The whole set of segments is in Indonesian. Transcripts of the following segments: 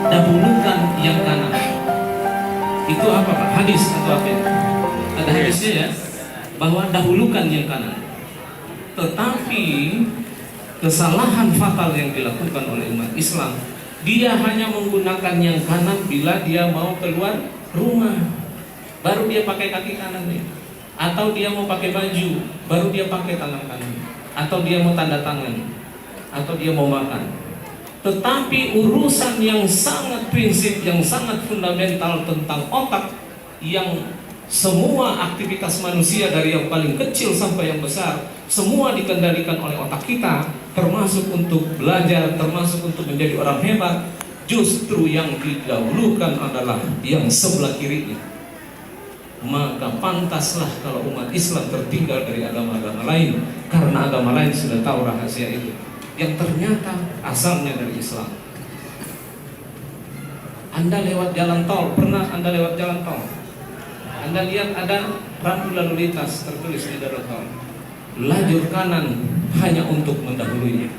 dahulukan yang kanan. Itu apa Pak? Hadis atau apa itu? Ada hadisnya ya, bahwa dahulukan yang kanan. Tetapi kesalahan fatal yang dilakukan oleh umat Islam, dia hanya menggunakan yang kanan bila dia mau keluar rumah, baru dia pakai kaki kanan nih. Atau dia mau pakai baju, baru dia pakai tangan kanan. Atau dia mau tanda tangan, atau dia mau makan. Tetapi urusan yang sangat prinsip, yang sangat fundamental tentang otak, yang semua aktivitas manusia dari yang paling kecil sampai yang besar, semua dikendalikan oleh otak kita, termasuk untuk belajar, termasuk untuk menjadi orang hebat, justru yang didahulukan adalah yang sebelah kirinya. Maka pantaslah kalau umat Islam tertinggal dari agama-agama lain, karena agama lain sudah tahu rahasia itu, yang ternyata asalnya dari Islam. Anda lewat jalan tol, pernah Anda lewat jalan tol? Anda lihat ada rambu lalu lintas tertulis di jalan tol, lajur kanan hanya untuk mendahuluinya.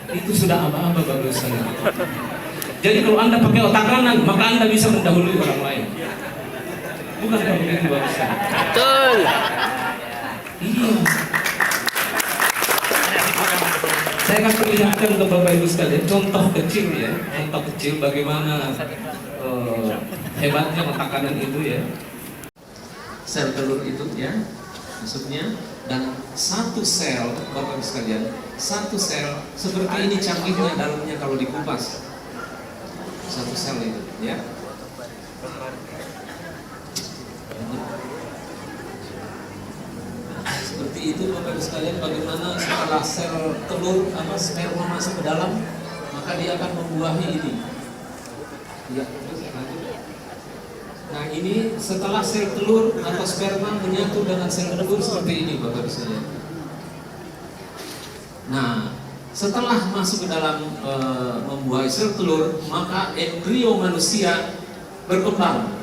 Itu sudah aba-aba bagus sekali. Jadi kalau Anda pakai otak kanan, maka Anda bisa mendahului orang lain. Bukankah begitu bagus sekali? Betul. Iya. Saya akan perlihatkan untuk Bapak Ibu sekalian contoh kecil ya, contoh kecil bagaimana hebatnya otak kanan itu ya. Sel telur itu ya, maksudnya, dan satu sel Bapak Ibu sekalian, satu sel seperti ini canggihnya dalamnya kalau dikupas. Satu sel itu ya. Seperti itu Bapak Ibu sekalian, bagaimana setelah sel telur sperma masuk ke dalam, maka dia akan membuahi ini. Ya, nah ini setelah sel telur atau sperma menyatu dengan sel telur seperti ini Bapak Ibu sekalian. Nah, setelah masuk ke dalam membuahi sel telur, maka embrio manusia berkembang.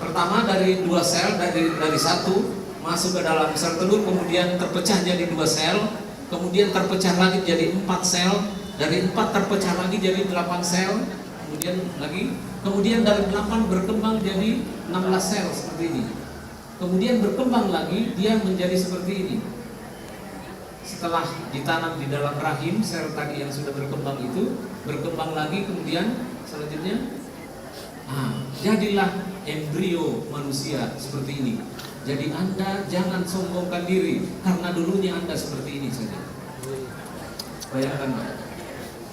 Pertama dari dua sel, dari satu masuk ke dalam sel telur, kemudian terpecah jadi dua sel, kemudian terpecah lagi jadi 4 sel, dari 4 terpecah lagi jadi 8 sel, kemudian dari 8 berkembang jadi 16 sel seperti ini. Kemudian berkembang lagi, dia menjadi seperti ini. Setelah ditanam di dalam rahim, sel tadi yang sudah berkembang itu berkembang lagi, kemudian selanjutnya jadilah embrio manusia seperti ini. Jadi Anda jangan sombongkan diri, karena dulunya Anda seperti ini saja. Bayangkan Pak,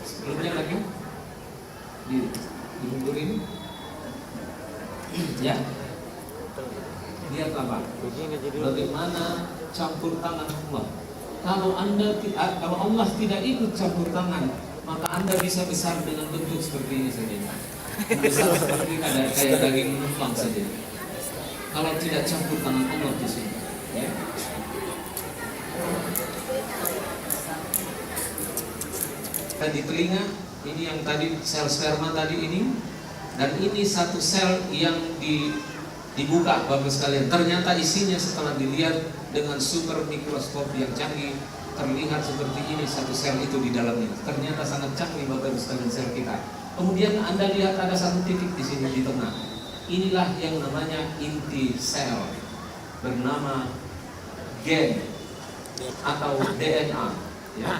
sebelumnya lagi dimundurin ya. Lihatlah Pak, bagaimana campur tangan Allah. Kalau Allah tidak ikut campur tangan, maka Anda bisa besar dengan bentuk seperti ini saja. Besar seperti kayak daging tumpang saja. Kalau tidak campur tangan Allah di sini, ya. Tadi telinga, ini yang tadi sel sperma tadi ini, dan ini satu sel yang dibuka Bapak sekalian. Ternyata isinya setelah dilihat dengan super mikroskop yang canggih, terlihat seperti ini satu sel itu di dalamnya. Ternyata sangat canggih Bapak sekalian sel kita. Kemudian Anda lihat ada satu titik di sini di tengah. Inilah yang namanya inti sel, bernama gen atau DNA. Ya.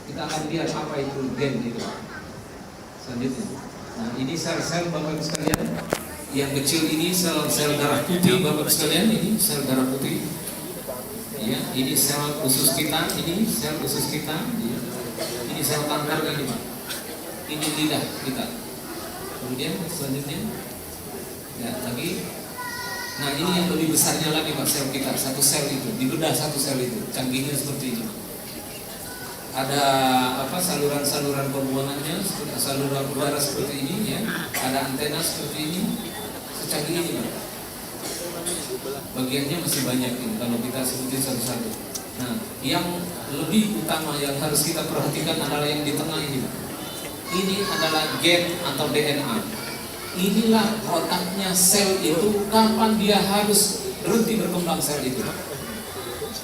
Kita akan lihat apa itu gen itu selanjutnya. Nah, ini sel-sel Bapak Ibu sekalian. Yang kecil ini sel darah putih Bapak Ibu sekalian. Ini sel darah putih. Ya, ini sel usus kita. Ini sel usus kita. Ya. Ini sel kanker kan Pak. Ini lidah kita. Kemudian selanjutnya. Ya, lagi. Nah, ini yang lebih besarnya lagi Pak, sel kita, satu sel itu, dibedah satu sel itu, canggihnya seperti ini. Ada saluran-saluran pembuangannya, saluran udara seperti ini ya, ada antena seperti ini, secanggih ini Pak. Bagiannya masih banyak ini, kalau kita sebutin satu-satu. Nah, yang lebih utama yang harus kita perhatikan adalah yang di tengah ini Pak. Ini adalah gen atau DNA. Inilah otaknya sel itu, kapan dia harus berhenti berkembang sel itu.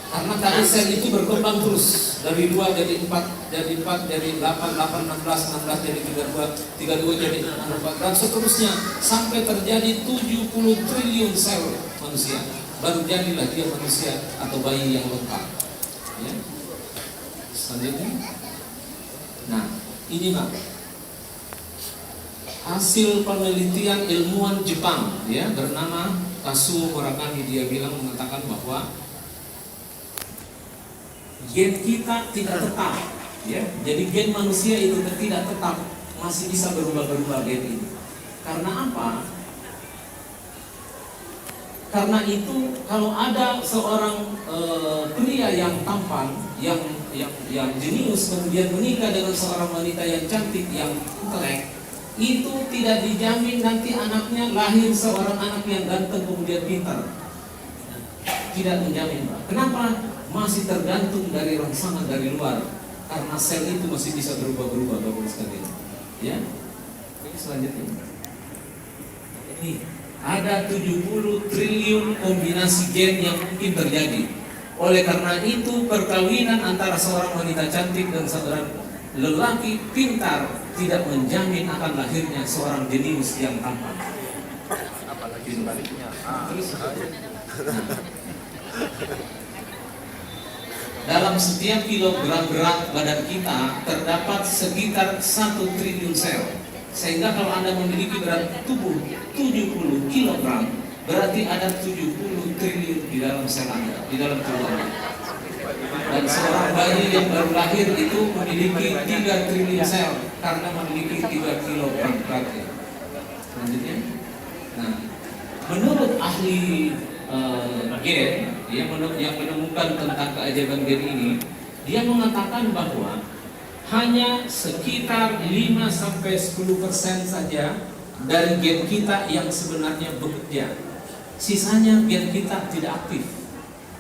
Karena tadi sel itu berkembang terus dari 2 jadi 4, jadi 4, jadi 8, 8, 16, 16 jadi 32, 32 jadi 64 dan seterusnya sampai terjadi 70 triliun sel manusia. Baru jadilah dia manusia atau bayi yang lengkap. Ya. Selanjutnya. Nah, ini Pak. Hasil penelitian ilmuwan Jepang ya bernama Kazuo Murakami, dia bilang mengatakan bahwa gen kita tidak tetap, ya. Jadi gen manusia itu tidak tetap, masih bisa berubah-ubah gen ini. Karena apa? Karena itu kalau ada seorang pria yang tampan, yang jenius, kemudian menikah dengan seorang wanita yang cantik, yang intelek, itu tidak dijamin nanti anaknya lahir seorang anak yang ganteng kemudian pintar. Tidak menjamin, Pak. Kenapa? Masih tergantung dari rangsangan dari luar, karena sel itu masih bisa berubah-ubah Bapak sekalian. Ya. Oke, selanjutnya. Ini ada 70 triliun kombinasi gen yang mungkin terjadi. Oleh karena itu perkawinan antara seorang wanita cantik dan seorang lelaki pintar tidak menjamin akan lahirnya seorang jenius yang tampan. Apalagi sebaliknya. Terus, dalam setiap kilogram berat badan kita terdapat sekitar 1 triliun sel. Sehingga kalau Anda memiliki berat tubuh 70 kilogram, berarti ada 70 triliun di dalam sel Anda, di dalam tubuh Anda. Dan seorang bayi yang baru lahir itu memiliki 3 triliun sel karena memiliki 3 kilogram beratnya. Selanjutnya, nah, menurut ahli gen yang menemukan tentang keajaiban gen ini, dia mengatakan bahwa hanya sekitar 5-10% saja dari gen kita yang sebenarnya bekerja. Sisanya gen kita tidak aktif.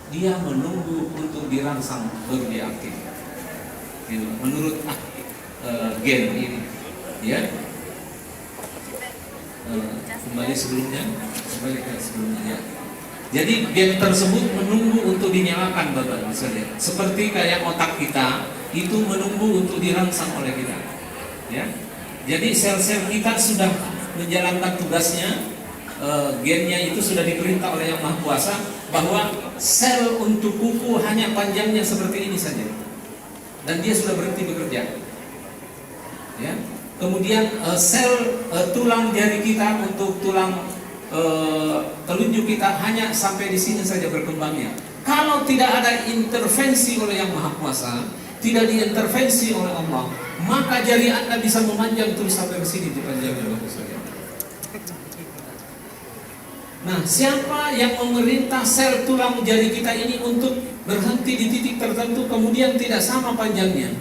Dia menunggu untuk dirangsang baru dia aktif. Menurut gen ini, ya. Kembali ke sebelumnya. Ya. Jadi gen tersebut menunggu untuk dinyalakan Bapak misalnya. Seperti kayak otak kita itu menunggu untuk dirangsang oleh kita. Ya. Jadi sel-sel kita sudah menjalankan tugasnya, gennya itu sudah diperintah oleh Yang Maha Kuasa bahwa sel untuk kuku hanya panjangnya seperti ini saja. Dan dia sudah berhenti bekerja. Ya. Kemudian sel tulang jari kita untuk tulang telunjuk kita hanya sampai di sini saja berkembangnya. Kalau tidak ada intervensi oleh Yang Maha Kuasa, tidak diintervensi oleh Allah, maka jari Anda bisa memanjang terus sampai ke sini di panjangnya. Nah, siapa yang memerintah sel tulang jari kita ini untuk berhenti di titik tertentu kemudian tidak sama panjangnya?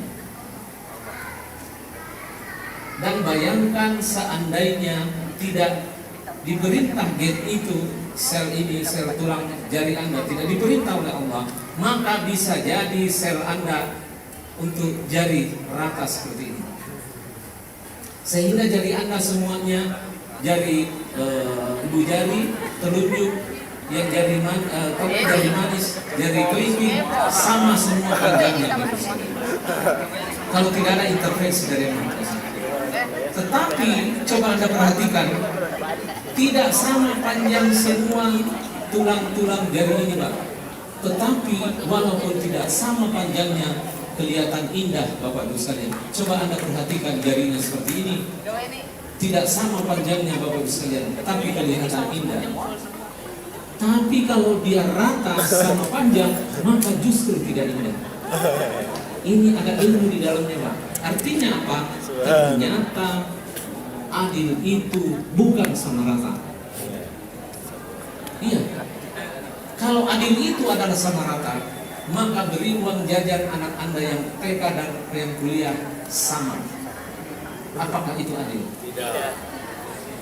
Dan bayangkan seandainya tidak diperintah gen itu, sel ini, sel tulang jari Anda tidak diperintah oleh Allah, maka bisa jadi sel Anda untuk jari rata seperti ini. Sehingga jari Anda semuanya, jari ibu jari, telunjuk, yang jari manis, jari kelingking, sama semua panjangnya. Kalau tidak ada intervensi dari Yang Maha Kuasa. Tetapi coba Anda perhatikan, tidak sama panjang semua tulang-tulang jari ini, Pak. Tetapi walaupun tidak sama panjangnya, kelihatan indah, Bapak Ibu sekalian. Coba Anda perhatikan jarinya seperti ini. Tidak sama panjangnya, Bapak Ibu sekalian, tapi kelihatan indah. Tapi kalau dia rata sama panjang, maka justru tidak indah. Ini ada ilmu di dalamnya, Pak. Artinya apa? Ternyata adil itu bukan sama rata. Iya. Kalau adil itu adalah sama rata, maka beri uang jajan anak Anda yang TK dan yang kuliah sama. Apakah itu adil? Tidak.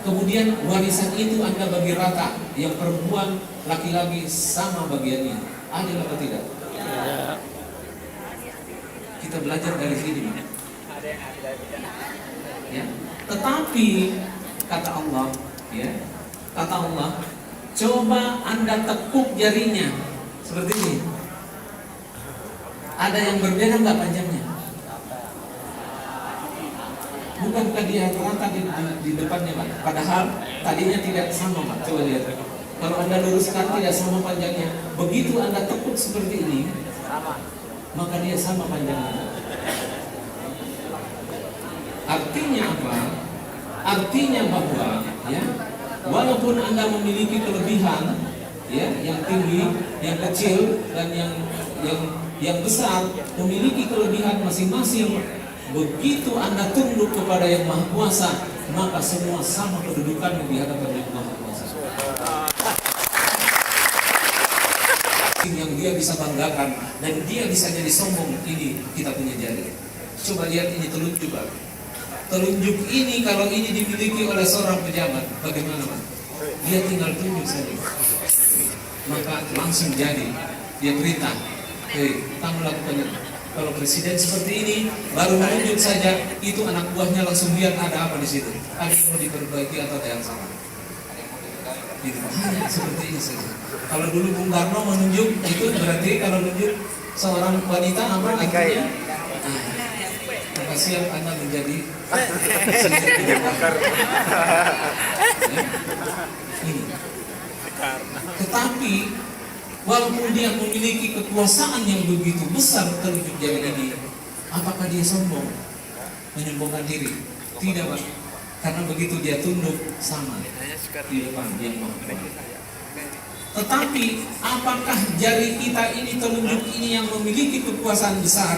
Kemudian warisan itu Anda bagi rata, yang perempuan laki-laki sama bagiannya. Adil apa tidak? Tidak. Kita belajar dari sini, Pak. Ya. Tetapi kata Allah, ya, kata Allah, coba Anda tekuk jarinya seperti ini. Ada yang berbeda nggak panjangnya? Bukankah dia rata di depannya, Pak? Padahal tadinya tidak sama, Pak. Coba lihat. Kalau Anda luruskan tidak sama panjangnya. Begitu Anda tekuk seperti ini, maka dia sama panjangnya. Artinya apa? Artinya bahwa ya, walaupun Anda memiliki kelebihan ya, yang tinggi, yang kecil dan yang besar, memiliki kelebihan masing-masing. Begitu Anda tunduk kepada Yang Maha Kuasa, maka semua sama kedudukan di hadapan Yang Maha Kuasa. Yang dia bisa banggakan dan dia bisa jadi sombong, ini kita punya jari. Coba lihat ini telunjuk, Pak. Telunjuk ini kalau ini dimiliki oleh seorang pejabat, bagaimana, Pak? Dia tinggal tunjuk saja, maka langsung jadi. Dia perintah, kamu lakukan itu. Kalau presiden seperti ini baru menunjuk saja, itu anak buahnya langsung lihat ada apa di situ. Ada yang mau diperbaiki atau ada yang salah. Itu hanya seperti ini saja. Kalau dulu Bung Karno menunjuk, itu berarti kalau menunjuk seorang wanita apa artinya? Maka siap Anda menjadi ini. Tetapi walaupun dia memiliki kekuasaan yang begitu besar telunjuk jari ini, apakah dia sombong? Menyombongkan diri? Tidak, Pak. Karena begitu dia tunduk sama di depan Yang Maha Kuasa. Tetapi apakah jari kita ini, telunjuk ini yang memiliki kekuasaan besar,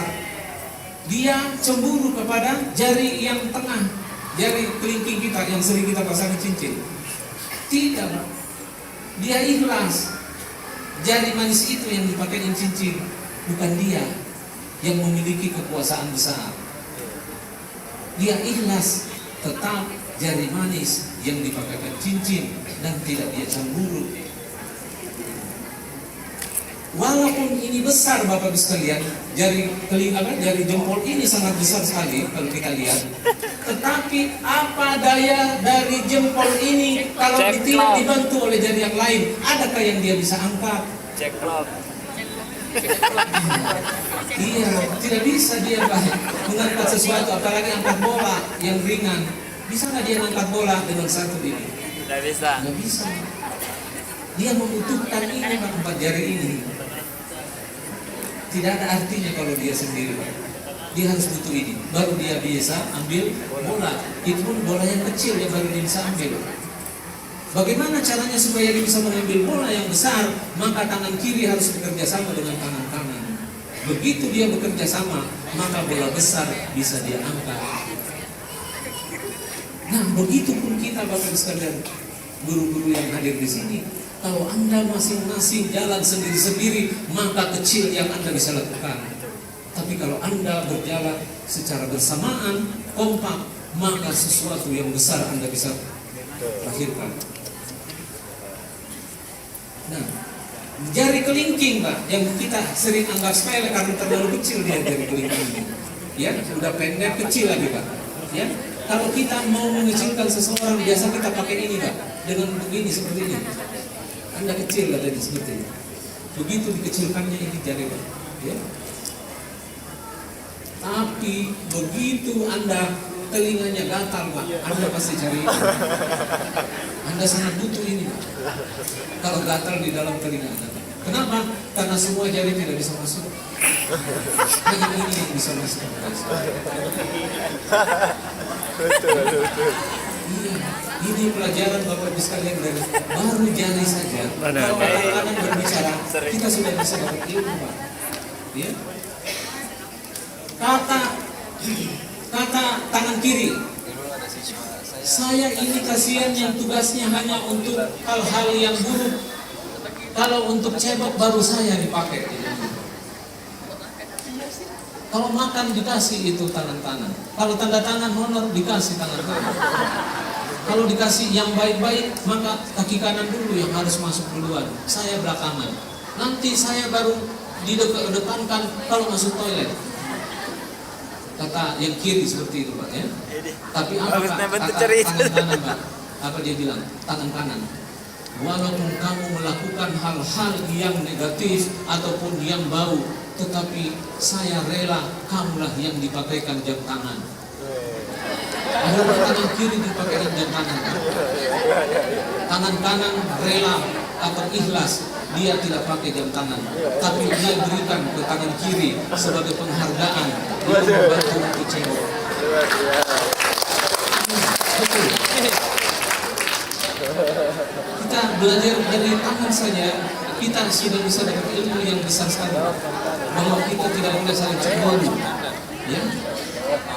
dia cemburu kepada jari yang tengah, jari kelingking kita yang sering kita pasang cincin? Tidak, Pak. Dia ikhlas. Jari manis itu yang dipakai cincin, bukan dia yang memiliki kekuasaan besar. Dia ikhlas, tetap jari manis yang dipakai cincin dan tidak dia cemburu. Walaupun ini besar, Bapak Ibu sekalian, jari jempol ini sangat besar sekali kalau kita lihat. Tetapi apa daya dari jempol ini kalau tidak dibantu oleh jari yang lain? Adakah yang dia bisa angkat? Iya, tidak bisa dia mengangkat sesuatu, apalagi angkat bola yang ringan. Bisa nggak dia angkat bola dengan satu ini? Tidak bisa. Nggak bisa. Dia membutuhkan ini, empat jari ini. Tidak ada artinya kalau dia sendiri, Pak. Dia harus butuh ini, baru dia bisa ambil bola. Itu pun bola yang kecil yang baru dia bisa ambil. Bagaimana caranya supaya dia bisa mengambil bola yang besar? Maka tangan kiri harus bekerja sama dengan tangan kanan. Begitu dia bekerja sama, maka bola besar bisa dia angkat. Nah, begitu pun kita, Bapak sekalian, guru-guru yang hadir di sini. Kalau Anda masing-masing jalan sendiri-sendiri, maka kecil yang Anda bisa lakukan. Tapi kalau Anda berjalan secara bersamaan, kompak, maka sesuatu yang besar Anda bisa lahirkan. Nah, jari kelingking, Pak, yang kita sering anggap sepele karena terlalu kecil dia jari kelingking. Ya, sudah pendek, kecil lagi, Pak. Ya, kalau kita mau mengecilkan seseorang, biasa kita pakai ini, Pak, dengan begini seperti ini. Anda kecil lah tadi seperti ini. Begitu dikecilkannya ini jari, Pak. Ya. Tapi begitu Anda telinganya gatal, Pak, Anda pasti cari ini. Anda sangat butuh ini, Pak. Kalau gatal di dalam telinga Anda. Kenapa? Karena semua jari tidak bisa masuk. Hanya ini yang bisa masuk. Iya, ini pelajaran Bapak Ibu sekalian dari baru jari saja. Kalau kadang-kadang berbicara, kita sudah bisa dapat ilmu, Pak. Ya. Kata tangan kiri, saya ini kasihan yang tugasnya hanya untuk hal-hal yang buruk. Kalau untuk cebok baru saya dipakai. Kalau makan dikasih itu tangan kanan. Kalau tanda tangan honor dikasih tangan kanan. Kalau dikasih yang baik-baik, maka kaki kanan dulu yang harus masuk duluan. Saya belakangan. Nanti saya baru didepankan kalau masuk toilet. Kata yang kiri seperti itu, Pak, ya. Tapi apa kata tangan kanan, Pak? Apa dia bilang? Tangan kanan. Walaupun kamu melakukan hal-hal yang negatif ataupun yang bau, tetapi saya rela kamulah yang dipakaikan jam tangan. Ada tangan kiri dipakaikan jam tangan, Pak. Tangan kanan rela atau ikhlas, dia tidak pakai jam tangan, tapi dia berikan ke tangan kiri sebagai penghargaan untuk membantu untuk cebok. Betul. Kita belajar dari tangan saja, kita sudah bisa dapat ilmu yang besar sekali, bahwa kita tidak boleh saling cemburu, ya.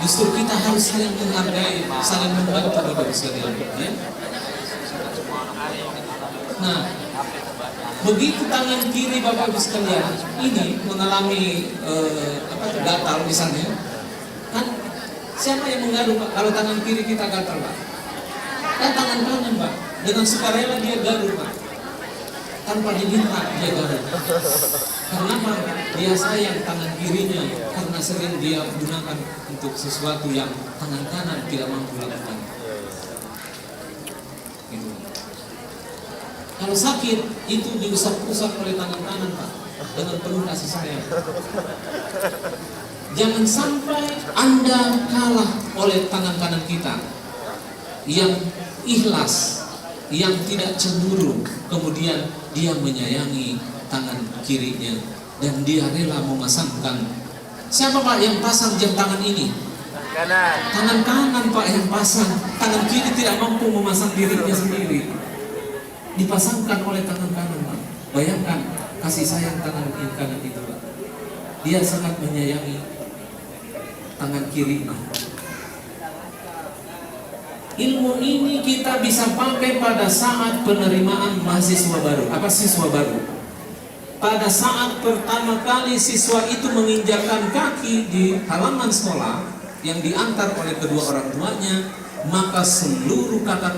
Justru kita harus saling menghargai, saling membantu Bapak sekalian, ya. Nah, begitu tangan kiri Bapak Ibu sekalian ini mengalami gatal misalnya, kan siapa yang menggaruk Pak? Kalau tangan kiri kita gatal Pak, kan tangan kanan Pak, dengan sukarela dia garuk Pak, tanpa diminta dia garuk. Karena apa? Dia sayang tangan kirinya, karena sering dia gunakan untuk sesuatu yang tangan kanan tidak mampu lakukan. Gitu. Kalau sakit itu diusap-usap oleh tangan kanan Pak, dengan penuh kasih sayang. Jangan sampai Anda kalah oleh tangan kanan kita yang ikhlas, yang tidak cemburu, kemudian dia menyayangi tangan kirinya dan dia rela memasangkan. Siapa Pak yang pasang jam tangan ini? Kanan. Tangan kanan Pak yang pasang. Tangan kiri tidak mampu memasang dirinya sendiri, dipasangkan oleh tangan kanan Pak. Bayangkan kasih sayang tangan kanan itu Pak. Dia sangat menyayangi tangan kirinya. Ilmu ini kita bisa pakai pada saat penerimaan mahasiswa baru. Apa siswa baru? Pada saat pertama kali siswa itu menginjakkan kaki di halaman sekolah yang diantar oleh kedua orang tuanya, maka seluruh kata